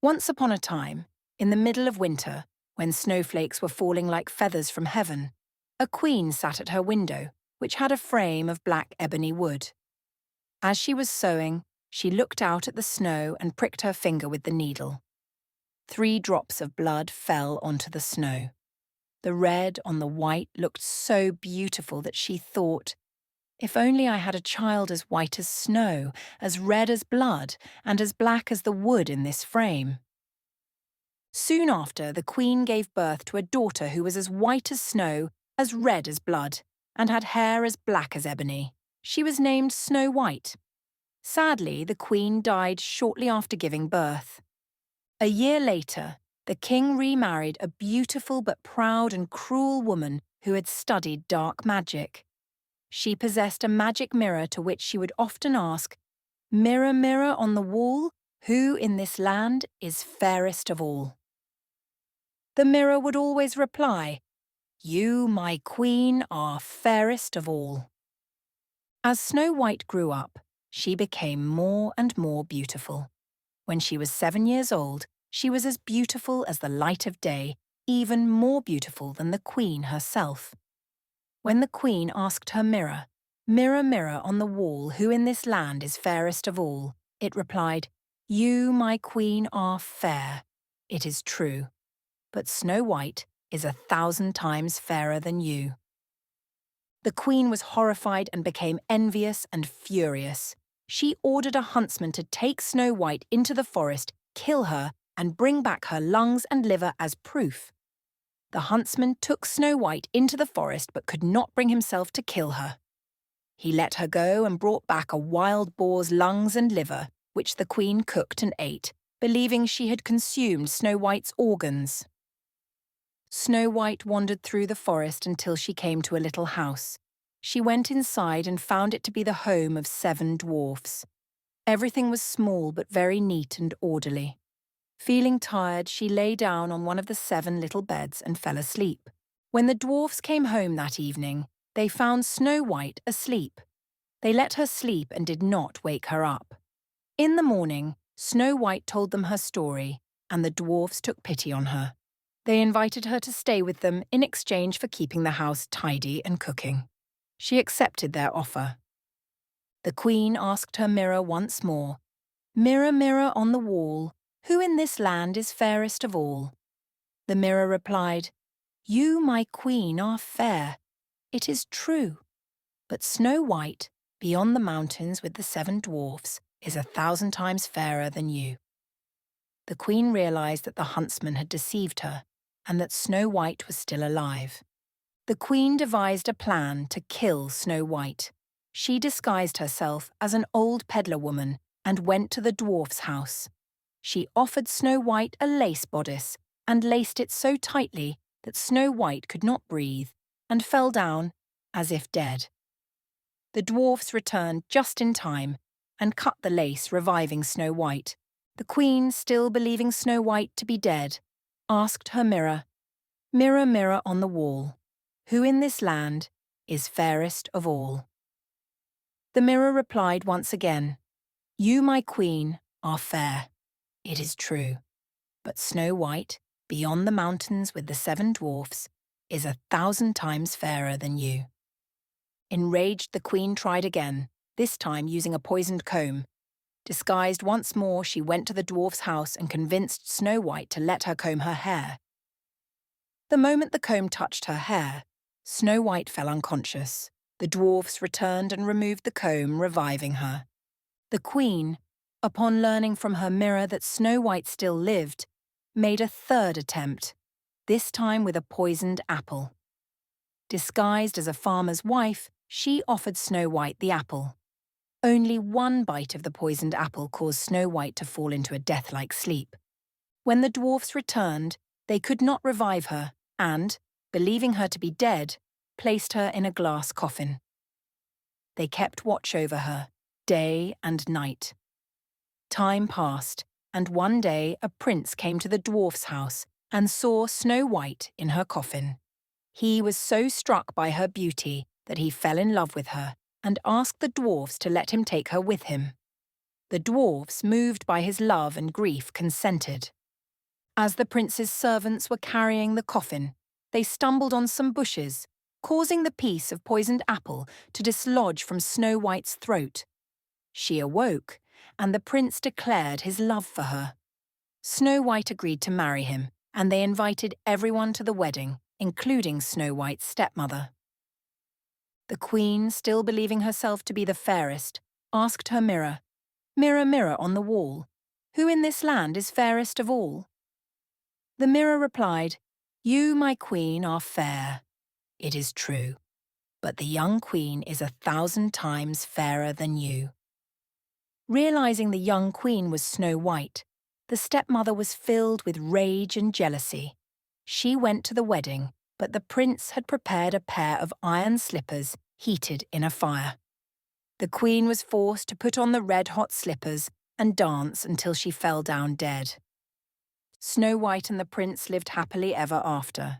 Once upon a time, in the middle of winter, when snowflakes were falling like feathers from heaven, a queen sat at her window, which had a frame of black ebony wood. As she was sewing, she looked out at the snow and pricked her finger with the needle. 3 drops of blood fell onto the snow. The red on the white looked so beautiful that she thought, if only I had a child as white as snow, as red as blood, and as black as the wood in this frame. Soon after, the queen gave birth to a daughter who was as white as snow, as red as blood, and had hair as black as ebony. She was named Snow White. Sadly, the queen died shortly after giving birth. A year later, the king remarried a beautiful but proud and cruel woman who had studied dark magic. She possessed a magic mirror to which she would often ask, "Mirror, mirror on the wall, who in this land is fairest of all?" The mirror would always reply, "You, my queen, are fairest of all." As Snow White grew up, she became more and more beautiful. When she was 7 years old, she was as beautiful as the light of day, even more beautiful than the queen herself. When the queen asked her mirror, "Mirror, mirror on the wall, who in this land is fairest of all?" it replied, "You, my queen, are fair. It is true. But Snow White is 1,000 times fairer than you." The queen was horrified and became envious and furious. She ordered a huntsman to take Snow White into the forest, kill her, and bring back her lungs and liver as proof. The huntsman took Snow White into the forest but could not bring himself to kill her. He let her go and brought back a wild boar's lungs and liver, which the queen cooked and ate, believing she had consumed Snow White's organs. Snow White wandered through the forest until she came to a little house. She went inside and found it to be the home of 7 dwarfs. Everything was small but very neat and orderly. Feeling tired, she lay down on one of the 7 little beds and fell asleep. When the dwarfs came home that evening, they found Snow White asleep. They let her sleep and did not wake her up. In the morning, Snow White told them her story, and the dwarfs took pity on her. They invited her to stay with them in exchange for keeping the house tidy and cooking. She accepted their offer. The queen asked her mirror once more, "Mirror, mirror on the wall, who in this land is fairest of all?" The mirror replied, "You, my queen, are fair. It is true. But Snow White, beyond the mountains with the 7 dwarfs, is 1,000 times fairer than you." The queen realized that the huntsman had deceived her and that Snow White was still alive. The queen devised a plan to kill Snow White. She disguised herself as an old peddler woman and went to the dwarf's house. She offered Snow White a lace bodice and laced it so tightly that Snow White could not breathe and fell down as if dead. The dwarfs returned just in time and cut the lace, reviving Snow White. The queen, still believing Snow White to be dead, asked her mirror, "Mirror, mirror on the wall, who in this land is fairest of all?" The mirror replied once again, "You, my queen, are fair. It is true. But Snow White, beyond the mountains with the 7 dwarfs, is 1,000 times fairer than you." Enraged, the queen tried again, this time using a poisoned comb. Disguised once more, she went to the dwarf's house and convinced Snow White to let her comb her hair. The moment the comb touched her hair, Snow White fell unconscious. The dwarfs returned and removed the comb, reviving her. The queen, upon learning from her mirror that Snow White still lived, made a 3rd attempt, this time with a poisoned apple. Disguised as a farmer's wife, she offered Snow White the apple. Only 1 bite of the poisoned apple caused Snow White to fall into a death-like sleep. When the dwarfs returned, they could not revive her and, believing her to be dead, placed her in a glass coffin. They kept watch over her, day and night. Time passed, and one day a prince came to the dwarf's house and saw Snow White in her coffin. He was so struck by her beauty that he fell in love with her and asked the dwarfs to let him take her with him. The dwarfs, moved by his love and grief, consented. As the prince's servants were carrying the coffin, they stumbled on some bushes, causing the piece of poisoned apple to dislodge from Snow White's throat. She awoke, and the prince declared his love for her. Snow White agreed to marry him, and they invited everyone to the wedding, including Snow White's stepmother. The queen, still believing herself to be the fairest, asked her mirror, "Mirror, mirror on the wall, who in this land is fairest of all?" The mirror replied, "You, my queen, are fair. It is true, but the young queen is 1,000 times fairer than you." Realizing the young queen was Snow White, the stepmother was filled with rage and jealousy. She went to the wedding, but the prince had prepared a pair of iron slippers heated in a fire. The queen was forced to put on the red-hot slippers and dance until she fell down dead. Snow White and the prince lived happily ever after.